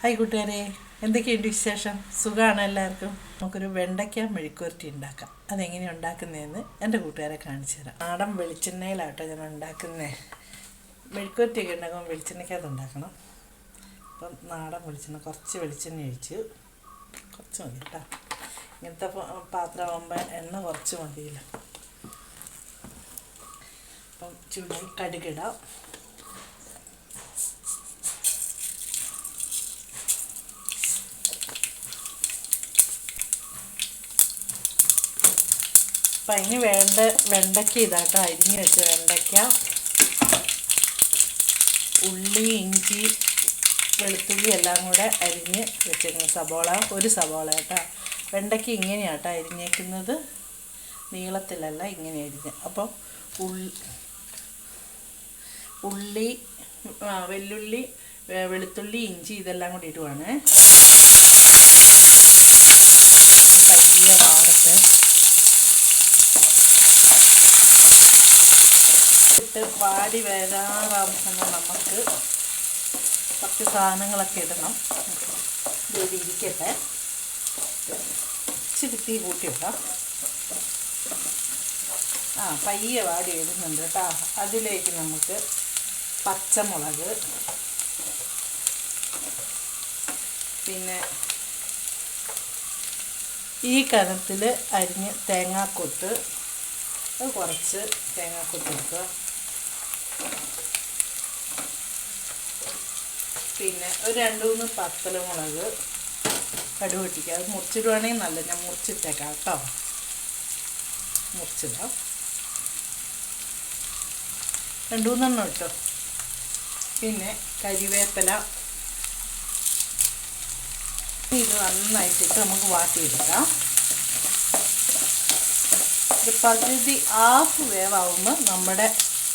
Hi കൂട്ടുകാരെ, എന്തൊക്കെയുണ്ട് വിശേഷം? സുഖമാണ് എല്ലാവർക്കും. നമുക്കൊരു വെണ്ടയ്ക്ക മെഴുക്കുവരട്ടി ഉണ്ടാക്കാം. അതെങ്ങനെയാണ് ഉണ്ടാക്കുന്നതെന്ന് എൻ്റെ കൂട്ടുകാരെ കാണിച്ചു തരാം. നാടൻ വെളിച്ചെണ്ണയിലാട്ടോ ഞാൻ ഉണ്ടാക്കുന്നത്. മെഴുക്കുവരട്ടിയൊക്കെ ഉണ്ടാക്കുമ്പോൾ വെളിച്ചെണ്ണയ്ക്കകത്ത് ഉണ്ടാക്കണം. അപ്പം നാടൻ വെളിച്ചെണ്ണ, കുറച്ച് വെളിച്ചെണ്ണ ഒഴിച്ച്, കുറച്ച് മതി കേട്ടോ. ഇങ്ങനത്തെ പാത്രമാകുമ്പോൾ എണ്ണ കുറച്ച് മതിയല്ലോ. അപ്പം ചൂടായി കടുകിടാം. അപ്പം അതിന് വേണ്ട വെണ്ടയ്ക്ക ഇതാട്ടോ, അരിഞ്ഞ് വെച്ച വെണ്ടയ്ക്ക, ഉള്ളി, ഇഞ്ചി, വെളുത്തുള്ളി എല്ലാം കൂടെ അരിഞ്ഞ് വെച്ചേക്കുന്ന സബോള, ഒരു സബോള കേട്ടോ. വെണ്ടയ്ക്ക ഇങ്ങനെയാട്ടോ അരിഞ്ഞേക്കുന്നത്, നീളത്തിലല്ല, ഇങ്ങനെ അരിഞ്ഞ്. അപ്പം ഉള്ളി, വെല്ലുള്ളി, വെളുത്തുള്ളി, ഇഞ്ചി ഇതെല്ലാം കൂടി ഇടുവാണ്. പയ്യെ വാടട്ടെ. ഇട്ട് വാടി വരാറാകുമ്പോൾ നമുക്ക് കുറച്ച് സാധനങ്ങളൊക്കെ ഇടണം. ഇത് ഇരിക്കട്ടെ, ഇച്ചിരി തീ കൂട്ടി വെക്കാം. പയ്യെ വാടി വരുന്നുണ്ട് കേട്ടോ. അതിലേക്ക് നമുക്ക് പച്ചമുളക്, പിന്നെ ഈ കനത്തിൽ അരിഞ്ഞ് തേങ്ങാക്കൊത്ത്, അത് കുറച്ച് തേങ്ങാക്കൊത്ത് എടുക്കുക. പിന്നെ ഒരു 2-3 പത്തലമുളക് കടുക് പൊട്ടിക്കുക. അത് മുറിച്ചിടുവാണെങ്കിൽ നല്ല, ഞാൻ മുറിച്ചിട്ടേക്കാം കേട്ടോ. മുറിച്ചിടാം, 2-3 ഇട്ടോ. പിന്നെ കരിവേപ്പില, ഇത് നന്നായിട്ടിട്ട് നമുക്ക് വാട്ടിയെടുക്കാം. ഒരു പകുതി ഹാഫ് വേവാകുമ്പോൾ നമ്മുടെ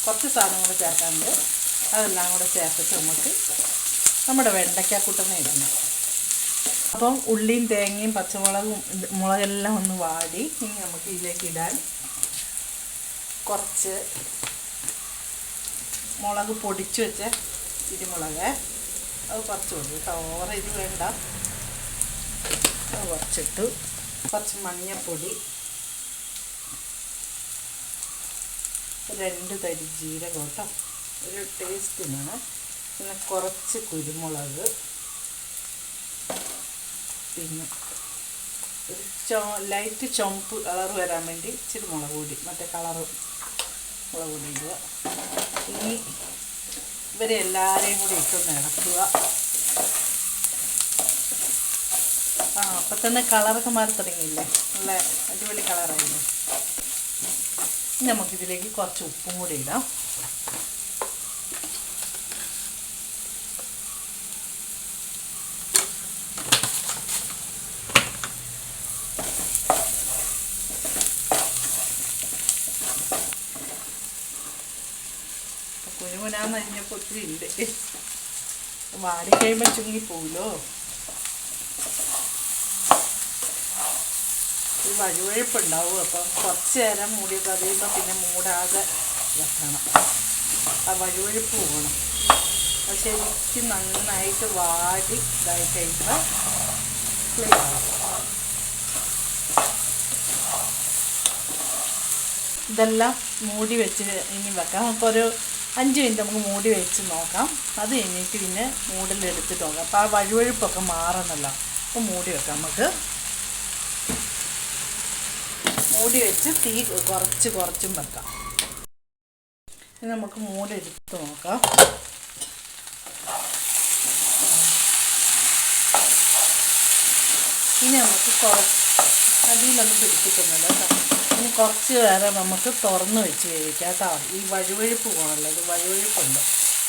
കുറച്ച് സാധനം കൂടെ ചേർക്കാനുണ്ട്. അതെല്ലാം കൂടെ ചേർത്തിട്ട് നമുക്ക് നമ്മുടെ വെണ്ടയ്ക്കാക്കൂട്ടനെ ഇടണം. അപ്പം ഉള്ളിയും തേങ്ങയും പച്ചമുളകും മുളകെല്ലാം ഒന്ന് വാടി, ഇനി നമുക്ക് ഇതിലേക്ക് ഇടാൻ കുറച്ച് മുളക് പൊടിച്ച് വെച്ച കുരുമുളക്, അത് കുറച്ച് കൊടുക്കും കേട്ടോ. ഓവർ ഇത് വേണ്ട, അത് കുറച്ചിട്ടു. കുറച്ച് മഞ്ഞൾപ്പൊടി, 2 തരി ജീരകം കേട്ടോ, ഒരു ടേസ്റ്റിനാണ്. പിന്നെ കുറച്ച് കുരുമുളക്, പിന്നെ ഒരു ലൈറ്റ് ചുവപ്പ് കളർ വരാൻ വേണ്ടി ഇച്ചിരി മുളക് പൊടി, മറ്റേ കളറ് മുളക് പൊടി ഇടുക. ഇനി ഇവരെ എല്ലാവരെയും കൂടി ഇട്ടൊന്ന് ഇളക്കുക. അപ്പം തന്നെ കളറൊക്കെ മാറി തുടങ്ങിയില്ലേ, നല്ല അടിപൊളി കളറായില്ലേ. ഇനി നമുക്കിതിലേക്ക് കുറച്ച് ഉപ്പും കൂടി ഇടാം. കുനുകുനാന്ന് അരിഞ്ഞപ്പോൾ ഒത്തിരി ഉണ്ട്, വാടിക്കഴിയുമ്പോൾ ചുങ്ങിപ്പോവുമല്ലോ. ഈ വഴുവഴുപ്പുണ്ടാവും. അപ്പം കുറച്ച് നേരം മൂടി കഴിയുമ്പോൾ പിന്നെ മൂടാതെ വെക്കണം. ആ വഴുവഴുപ്പ് പോകണം. അത് ശരിക്കും നന്നായിട്ട് വാടി ഇതായി കഴിയുമ്പോൾ ക്ലിയർ ആവും. ഇതെല്ലാം മൂടി വെച്ച് ഇനി വെക്കാം. നമുക്കൊരു 5 മിനിറ്റ് നമുക്ക് മൂടി വെച്ച് നോക്കാം. അത് കഴിഞ്ഞിട്ട് പിന്നെ മൂടിലെടുത്തിട്ട് നോക്കാം. അപ്പോൾ ആ വഴുവഴുപ്പൊക്കെ മാറണമല്ലോ. അപ്പോൾ മൂടി വെക്കാം. നമുക്ക് മൂടി വെച്ച് തീ കുറച്ചും വെക്കാം. ഇനി നമുക്ക് മൂടി എടുത്ത് നോക്കാം. ഇനി നമുക്ക് അടിയിലൊന്നും പിടിപ്പിക്കുന്നില്ല കേട്ടോ. ഇനി കുറച്ച് നേരം നമുക്ക് തുറന്ന് വെച്ച് വേവിക്കാം കേട്ടോ. ഈ വഴുവഴുപ്പ് പോകണമല്ലോ, ഇത് വഴുവഴുപ്പുണ്ട്.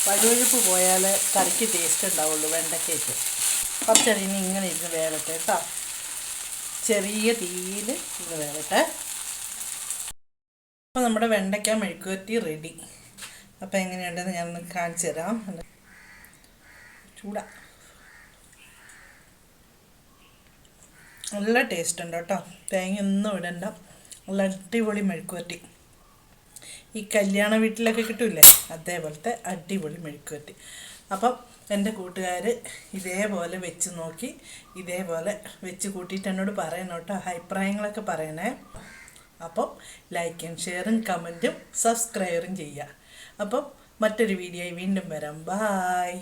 വഴുവഴുപ്പ് പോയാൽ കറിക്ക് ടേസ്റ്റ് ഉണ്ടാവുള്ളൂ വെണ്ടയ്ക്കയ്ക്ക്. കുറച്ചേരം ഇനി ഇങ്ങനെ ഇരുന്ന് വേവട്ടെ കേട്ടോ. ചെറിയ തീയിൽ ഇത് വേവട്ടെ. അപ്പോൾ നമ്മുടെ വെണ്ടയ്ക്ക മെഴുക്കുവരട്ടി റെഡി. അപ്പോൾ എങ്ങനെയുണ്ടെന്ന് ഞാനൊന്ന് കാണിച്ചു തരാം. ചൂടാ, നല്ല ടേസ്റ്റ് ഉണ്ട് കേട്ടോ. തേങ്ങയൊന്നും ഇടണ്ട, നല്ല അടിപൊളി മെഴുക്കുവരട്ടി. ഈ കല്യാണ വീട്ടിലൊക്കെ കിട്ടൂലേ, അതേപോലത്തെ അടിപൊളി മെഴുക്കുവരട്ടി. അപ്പം എൻ്റെ കൂട്ടുകാർ ഇതേപോലെ വെച്ച് നോക്കി ഇതേപോലെ വെച്ച് കൂട്ടിയിട്ട് എന്നോട് പറയണം കേട്ടോ, അഭിപ്രായങ്ങളൊക്കെ പറയണേ. അപ്പം ലൈക്കും ഷെയറും കമൻറ്റും സബ്സ്ക്രൈബും ചെയ്യുക. അപ്പം മറ്റൊരു വീഡിയോയിൽ വീണ്ടും വരാം. ബായ്.